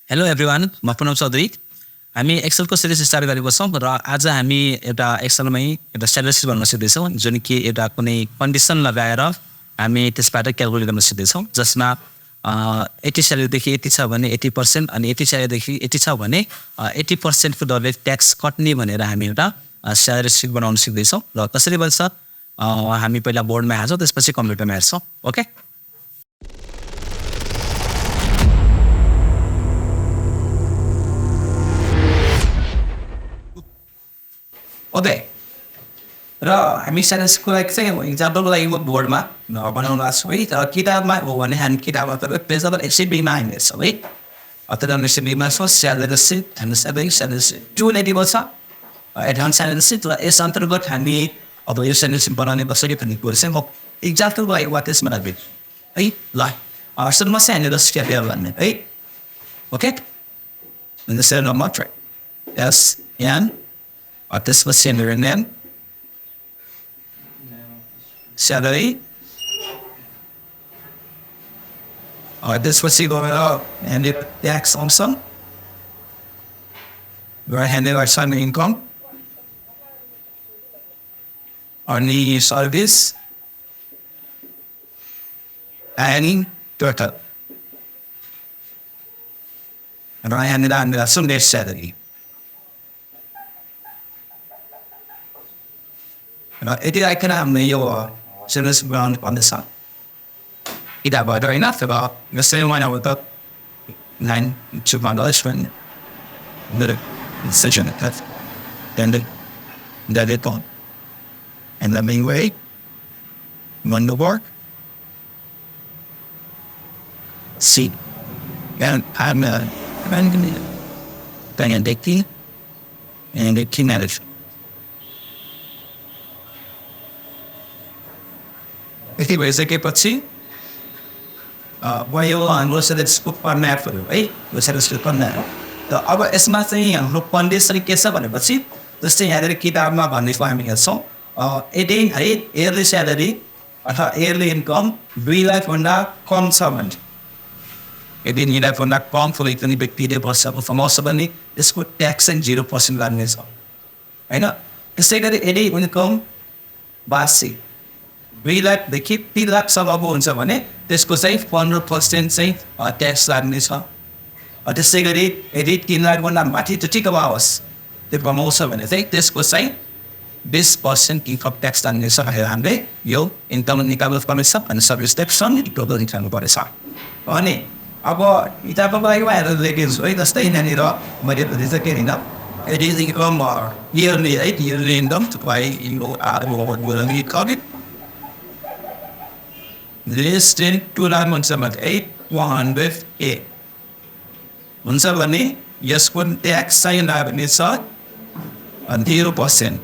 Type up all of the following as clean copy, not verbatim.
Hello everyone म पुनम चौधरी हामी एक्सेलको series start गरेको छौँ र आज हामी एउटा एक्सेलमै एउटा स्ट्याटिस्टिक्स बनाउन सिक्दैछौँ जुन कि एउटा कुनै कन्डिसन लगाएर हामी त्यसबाट क्यालकुलेट गर्न सिक्दैछौँ जसमा 80 स्यालेरीदेखि 80 छ भने 80% अनि 80 स्यालेरीदेखि 80 छ भने 80%को दरले ट्याक्स कट्ने भनेर हामी एउटा स्ट्याटिस्टिक्स बनाउन सिक्दैछौँ र कसरी बन्छ हामी पहिला बोर्डमा हेर्छौँ त्यसपछि कम्प्युटरमा हेर्छौँ ओके ओके र हामी स्ट्याटिस्टिक्सको लागि चाहिँ इक्जाम्पलको लागि म बोर्डमा बनाउनु भएको छु है तर किताबमा हो भने हामी किताबमा तपाईँ पेज नम्बर 102 हामी हेर्छौँ है अथवा 102 मा छ स्ट्याटिस्टिक्स हामी स्ट्याटिस्टिक्स 280 छ एडभान्स स्ट्याटिस्टिक्स र यस अन्तर्गत हामी अब यो स्ट्याटिस्टिक्स बनाउने कसरी भन्ने कुरो चाहिँ म इक्जाम्पलको लागि वा त्यसमा राख्छु है ल सुरुमा चाहिँ हामीले स्क्यापेयर भन्ने है ओके अनि सेल नम्बर एसएन त्यसपछि मेरो नेम स्यालेरी त्यसपछि गएर हामीले ट्याक्स आउँछ र हामीले गर्छ इन्कम अनि सर्भिस एन्ड टोटल र यहाँनिर हामीले गर्छौँ नेट स्यालेरी र यति आइकन हामीले यो सर्भिस ग्राउन्ड भन्दैछ किताबबाट होइन अथवा जस्तै मैले अब त 9 to $1 the decision that that it on and the main way run the work see and I'm and the key and the key management यति भइसकेपछि भयो हाम्रो स्ट्याटिस्टिक्सको फर्म्याटहरू है यो स्ट्याटिस्टिक्स फर्म्याट त अब यसमा चाहिँ हाम्रो कन्डिसन के छ भनेपछि जस्तै यहाँनिर किताबमा भनेको हामी हेर्छौँ यदि है इयरली स्यालेरी अथवा इयरली इन्कम 2 लाखभन्दा कम छ भने यदि 2 लाखभन्दा कम कुनै व्यक्तिले वर्षको कमाउँछ भने यसको ट्याक्स चाहिँ 0% लाग्नेछ होइन त्यसै गरी यदि इन्कम वार्षिक 2 लाखदेखि 3 लाखसम्मको हुन्छ भने त्यसको चाहिँ 15% चाहिँ ट्याक्स लाग्नेछ त्यसै गरी यदि 3 लाखभन्दा माथि जति कमाओस् त्यो कमाउँछ भने चाहिँ त्यसको चाहिँ 20% इन्कम ट्याक्स लाग्नेछ भनेर हामीले यो इन्कम निकाल्नु पर्नेछ अनि सर्भिस ट्याक्स टोटल निकाल्नु पर्नेछ अनि अब किताबको लागि हेरेर लेखेको छु है जस्तै यहाँनिर मैले चाहिँ के होइन यदि इन्कम इयरली है yearly income less than 2 lakh हुन्छ भने 8,108 हुन्छ भने यसको ट्याक्स चाहिँ लाग्ने छ 0%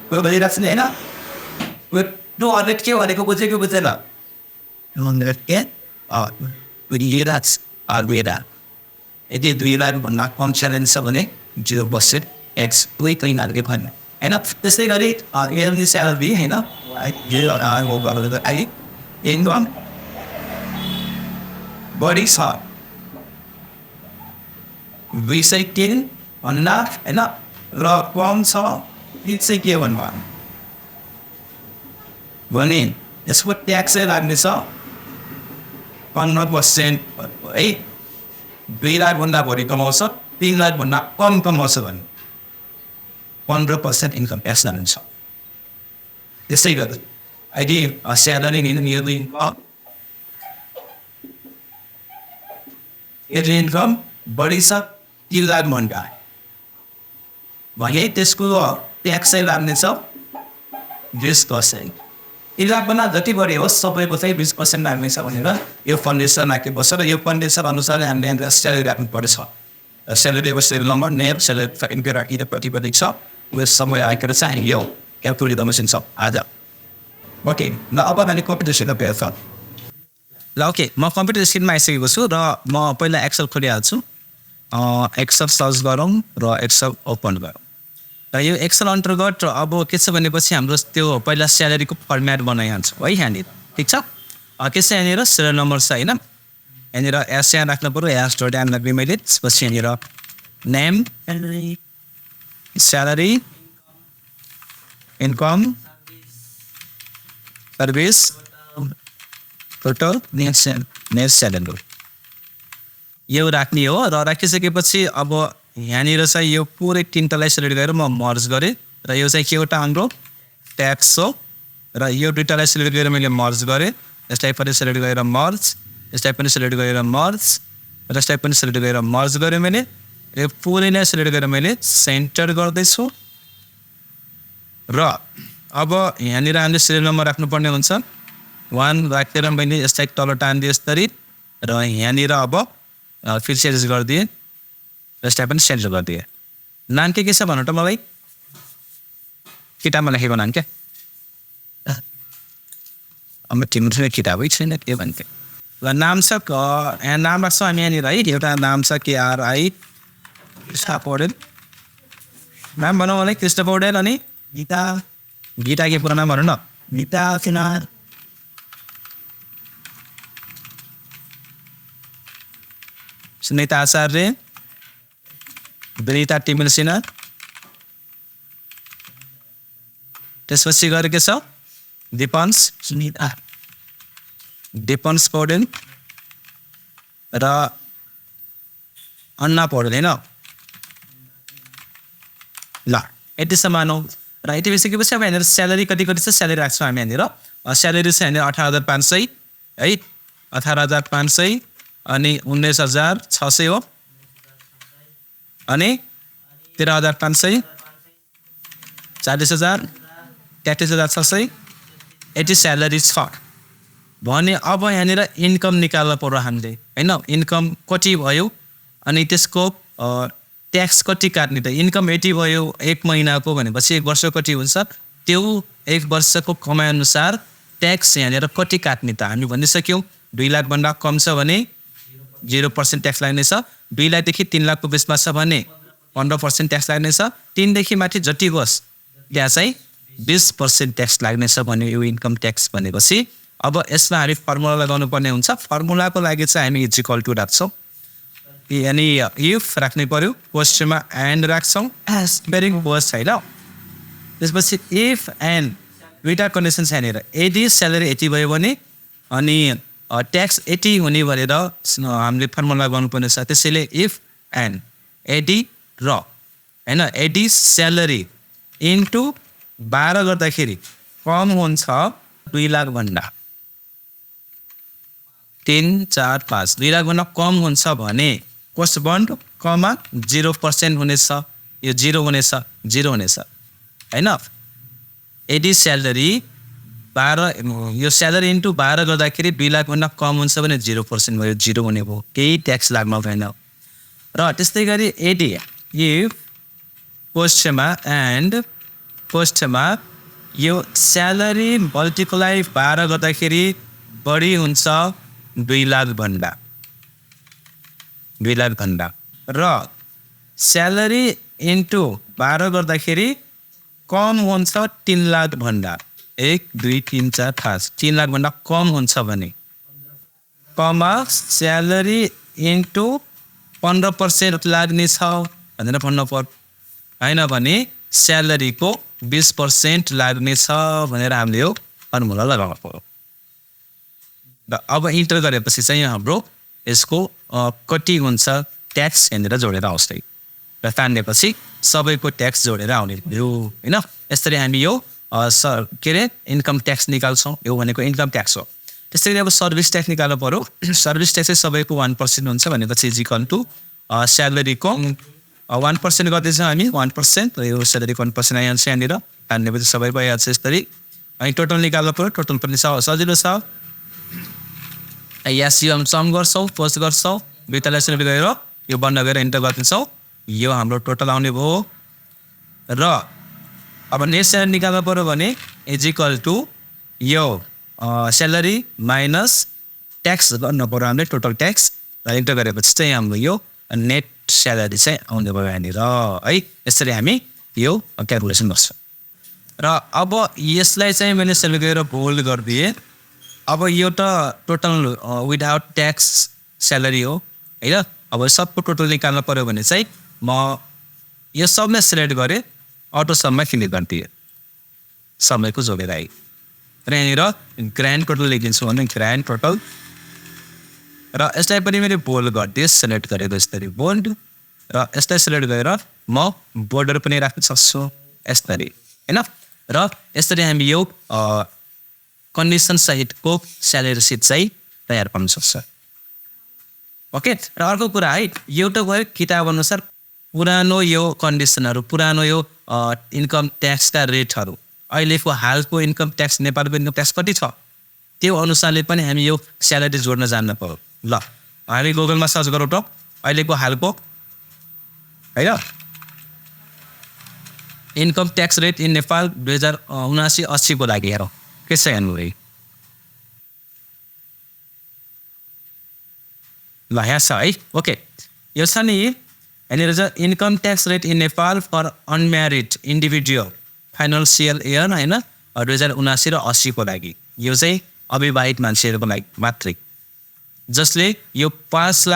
को भइरहेको छ नि होइन 200 के भनेको बुझेको बुझेन 200 के बुझिरहेको छ यदि 2 लाखभन्दा कम च्यालेन्ज छ भने 0% एक्स दुई तीन हाल्के भन्ने होइन त्यसै गरी इयरली स्यालेरी होइन इन्कम बढी छ 203 भन्दा होइन र कम छ त्यो चाहिँ के भन्नु भने यसको ट्याक्स चाहिँ लाग्ने छ 15% है 2 लाखभन्दा बढी कमाउँछ 3 लाखभन्दा कम कमाउँछ भने 15% इन्कम ट्याक्स लाग्ने छ त्यसै गरी यदि स्यालेरी इयरली इन्कम बढी छ 3 लाखभन्दा भने त्यसको ट्याक्स चाहिँ लाग्ने छ 20%। 3 लाखभन्दा जति बढी होस् सबैको चाहिँ 20% लाग्ने छ भनेर यो कन्डिसन राखेको छ र यो कन्डिसन अनुसार हामीले स्यालेरी राख्नु पर्छ स्यालेरी सेल नम्बर नेम सेलेरी इन्पेयर राखिदिएर प्रतिबद्ध छ उयो समय आइकर चाहिँ यो क्यालकुलेट गर्न सक्छ आज ओके ल अब हामीले कम्प्युटर हेर्छ ल ओके म कम्प्युटर स्क्रिनमा आइसकेको छु र म पहिला एक्सेल खोलिहाल्छु एक्सेल सर्च गरौँ र एक्सेल ओपन गरौँ र यो एक्सेल अन्तर्गत अब के छ भनेपछि हाम्रो त्यो पहिला स्यालेरीको फर्म्याट बनाइहाल्छौँ है यहाँनिर ठिक छ के छ यहाँनिर सिरियल नम्बर छ होइन यहाँनिर एस यहाँ राख्नु पऱ्यो एस डट एम राख्ने मैले त्यसपछि यहाँनिर name salary income service total net salary यो राख्ने हो र राखिसकेपछि अब यहाँनिर चाहिँ यो पुरै तिनटालाई सेलेक्ट गरेर म मर्ज गरेँ र यो चाहिँ के एउटा हाम्रो ट्याक्स हो र यो दुईटालाई सेलेक्ट गरेर मैले मर्ज गरेँ यसलाई पनि सेलेक्ट गरेर मर्ज यसलाई पनि सेलेक्ट गरेर मर्ज र यसलाई पनि सेलेक्ट गरेर मर्ज गरेँ मैले यो पुरैलाई सेलेक्ट गरेर मैले सेन्टर गर्दैछु र अब यहाँनिर हामीले सिरियल नम्बर राख्नुपर्ने हुन्छ 1 राखेर मैले यसलाई तल टानिदिएँ यसरी र यहाँनिर अब फिर सेन्ज गरिदिएँ र यसलाई पनि सेन्ज गरिदिएँ नाम के छ भन्नु त मलाई किताबमा लेखेको नाम क्या अब तिम्रो किताबै छैन के भन्छ ल नाम छ यहाँ नाम राख्छौँ हामी यहाँनिर है एउटा नाम छ KRI कृष्ण पौडेल नाम भनौँ होला कृष्ण पौडेल अनि गीता के पुरा नाम भनौँ न गीता फिनार सुनिता आचार्य विनिता टिमिल सिन्हा त्यसपछि गएर के छ दिपन्स पौडेल र अन्ना पौडेल होइन ल यतिसम्म मानौँ र यति भइसकेपछि अब यहाँनिर स्यालेरी कति छ स्यालेरी राख्छौँ हामी यहाँनिर स्यालेरी चाहिँ यहाँनिर 18,500 है 18,500 अनि 19,600 हो अनि 13,500 40,000 33,600 यति स्यालेरी छ भने अब यहाँनिर इन्कम निकाल्न पर्यो हामीले होइन इन्कम कति भयो अनि त्यसको ट्याक्स कति काट्ने त इन्कम 80 भयो एक महिनाको भनेपछि एक वर्ष कति हुन्छ त्यो एक वर्षको कमाइअनुसार ट्याक्स यहाँनिर कति काट्ने त हामी भनिसक्यौँ 2 लाखभन्दा कम छ भने 0% ट्याक्स लाग्नेछ 2 लाखदेखि 3 लाखको बिचमा छ भने 15% ट्याक्स लाग्नेछ 3 देखि माथि जति होस् त्यहाँ चाहिँ 20% ट्याक्स लाग्नेछ भने यो इन्कम ट्याक्स भनेपछि अब यसमा हामी फर्मुला लगाउनु पर्ने हुन्छ फर्मुलाको लागि चाहिँ हामी इक्वल टु राख्छौँ यानी इफ राख्नै पर्यो क्वेसनमा एन्ड राख्छौँ एज भेरी वर्स्ट होइन त्यसपछि इफ एन्ड दुईवटा कन्डिसन छ यहाँनिर यदि स्यालेरी 80 भयो भने अनि ट्याक्स 80 हुने भनेर हामीले फर्मुला गर्नुपर्ने छ त्यसैले इफ एन्ड 80 र होइन 80 स्यालेरी इन्टु 12 गर्दाखेरि कम हुन्छ 2 लाखभन्दा 3, 4, 5 2 लाखभन्दा कम हुन्छ भने कोस्ट बन्ड कमा 0% हुनेछ यो 0 हुनेछ होइन यदि स्यालेरी 12 यो स्यालेरी इन्टु 12 गर्दाखेरि 2 लाखभन्दा कम हुन्छ भने 0% भयो 0 हुने भयो केही ट्याक्स लाग्नु भएन र त्यस्तै गरी यदि इफ पोस्टमा यो स्यालेरी मल्टिप्लाई 12 गर्दाखेरि बढी हुन्छ 2 लाखभन्दा र स्यालेरी इन्टु 12 गर्दाखेरि कम हुन्छ 3 लाखभन्दा 1, 2, 3, 4, 5 3 लाखभन्दा कम हुन्छ भने कमा स्यालेरी इन्टु 15% लाग्नेछ भनेर भन्नु पर्यो होइन भने स्यालेरीको 20% लाग्नेछ भनेर हामीले यो फर्मुला लगाउनु पर्यो र अब इन्टर गरेपछि चाहिँ हाम्रो यसको कति हुन्छ ट्याक्स यहाँनिर जोडेर आउँछ र तान्नेपछि सबैको ट्याक्स जोडेर आउने हो होइन यसरी हामी यो के अरे इन्कम ट्याक्स निकाल्छौँ यो भनेको इन्कम ट्याक्स हो त्यसरी अब सर्भिस ट्याक्स निकाल्नु पर्यो सर्भिस ट्याक्स चाहिँ सबैको 1% हुन्छ भनेपछि इक्वल टु स्यालेरीको 1% गर्दैछौँ हामी 1% र यो स्यालेरीको 1% आइहाल्छ यहाँनिर तान्नेपछि सबै भइहाल्छ यसरी अनि टोटल निकाल्नु पर्यो टोटल पनि सजिलो छ यस यो हामी सम गर्छौँ पोस्ट गर्छौँ दुईटालाई सेलेक्ट गरेर यो बन्द गरेर इन्टर गरिदिन्छौँ यो हाम्रो टोटल आउने भयो र अब नेट स्यालेरी निकाल्नु पऱ्यो भने इज इक्वल टु यो स्यालेरी माइनस ट्याक्स गर्नु पऱ्यो हामीले टोटल ट्याक्स र इन्टर गरेपछि चाहिँ हाम्रो यो नेट स्यालेरी चाहिँ आउने भयो यहाँनिर है यसरी हामी यो क्यालकुलेसन गर्छौँ र अब यसलाई चाहिँ मैले सेलेक्ट गरेर बोल्ड गरिदिएँ अब यो त टोटल विदाउट ट्याक्स स्यालेरी हो हैन अब सबको टोटल निकाल्न पर्यो भने चाहिँ म यो सबलाई सिलेक्ट गरेँ अटो सममा क्लिक गरिदिएँ समयको जोडेर आएँ र यहाँनिर ग्रान्ड टोटल लेखिदिन्छु भने ग्रान्ड टोटल र यसलाई पनि मैले बोल्ड गरिदिएँ सिलेक्ट गरेको यसरी बोल्ड र यसलाई सिलेक्ट गरेर म बोर्डर पनि राख्न सक्छु यसरी हैन र यसरी हामी यो कन्डिसन सहितको स्यालेरी सिट चाहिँ तयार पार्न सक्छ ओके र अर्को कुरा है एउटा भयो किताब अनुसार पुरानो यो कन्डिसनहरू पुरानो यो इन्कम ट्याक्सका रेटहरू अहिलेको हालको इन्कम ट्याक्स नेपालको इन्कम ट्याक्स कति छ त्यो अनुसारले पनि हामी यो स्यालेरी जोड्न जान्न पर्यो ल हामी गुगलमा सर्च गरौँ त अहिलेको हालको हैन income tax rate in Nepal 2079-80 को लागि हेरौँ के छ हेर्नु है ल यहाँ छ है ओके यो छ नि यहाँनिर चाहिँ income tax rate in Nepal for unmarried individual financial year हैन 2079 र 80 को लागि यो चाहिँ अविवाहित मान्छेहरूको लागि मात्रै जसले यो 5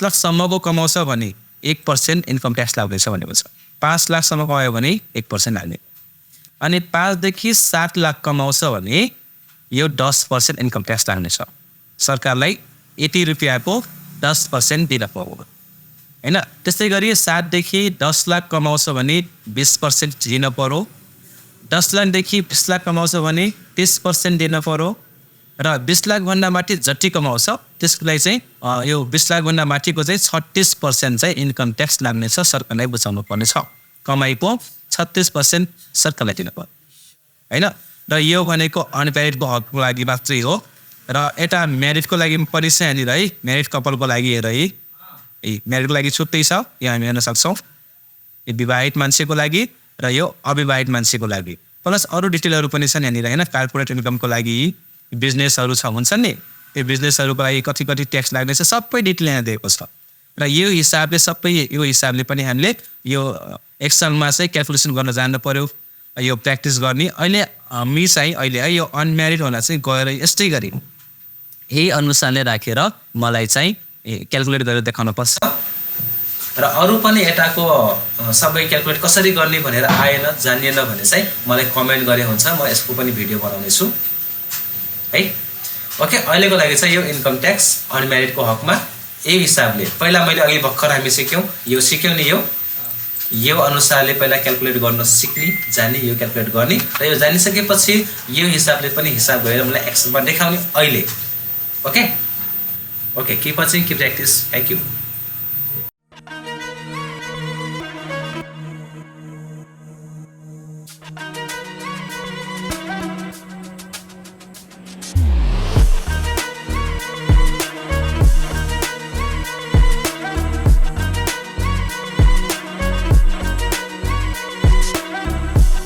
लाखसम्मको कमाउँछ भने 1% इन्कम ट्याक्स लाग्दैछ भनेको छ 5 लाखसम्म कमायो भने 1% लाग्ने अनि 5 देखि 7 लाख कमाउँछ भने यो 10% इन्कम ट्याक्स लाग्नेछ सरकारलाई 80 रुपियाँको 10% दिन पर्यो हैन त्यस्तै गरी 7 देखि 10 लाख कमाउँछ भने 20% दिन पर्यो 10 लाखदेखि 20 लाख कमाउँछ भने 30% दिन पर्यो र 20 लाख भन्दा माथि जति कमाउँछ त्यसको लागि चाहिँ यो 20 लाख भन्दा माथिको चाहिँ 36% चाहिँ इन्कम ट्याक्स लाग्नेछ सरकारलाई बुझाउनु पर्नेछ कमाइको 36% सरकारलाई दिनु पर्यो हैन र यो भनेको अनम्यारिडको हकको लागि मात्रै हो र यता म्यारिडको लागि पनि छ यहाँनिर है म्यारिड कपलको लागि हेर है म्यारिडको लागि छुट्टै छ यहाँ हामी हेर्न सक्छौँ यो विवाहित मान्छेको लागि र यो अविवाहित मान्छेको लागि प्लस अरू डिटेलहरू पनि छन् यहाँनिर हैन कार्पोरेट इन्कमको लागि बिजनेसहरू छ हुन्छ नि त्यो बिजनेसहरूको लागि कति कति ट्याक्स लाग्नेछ सबै डिटेल यहाँ दिएको छ र यो हिसाबले सबै यो हिसाबले पनि हामीले यो एक्सलमा चाहिँ क्यालकुलेसन गर्न जान्नु पर्यो यो प्र्याक्टिस गर्ने अहिले हामी चाहिँ अहिले है यो अनम्यारिड होला चाहिँ गएर यस्तै गरी यही अनुसारले राखेर मलाई चाहिँ क्यालकुलेट गरेर देखाउनु पर्छ र अरू पनि यताको सबै क्यालकुलेट कसरी गर्ने भनेर आएन जानिएन भने चाहिँ मलाई कमेन्ट गरे हुन्छ म यसको पनि भिडियो बनाउने छु है ओके अहिलेको लागि चाहिँ यो इन्कम ट्याक्स अनम्यारिडको हकमा यही हिसाबले पहिला मैले अघि भर्खर हामी सिक्यौँ नि यो अनुसारले पहिला क्यालकुलेट गर्न सिक्ने जाने यो क्यालकुलेट गर्ने र यो जानिसकेपछि यो हिसाबले पनि हिसाब गरेर मलाई एक्सलमा देखाउने अहिले okay keep watching keep practice thank you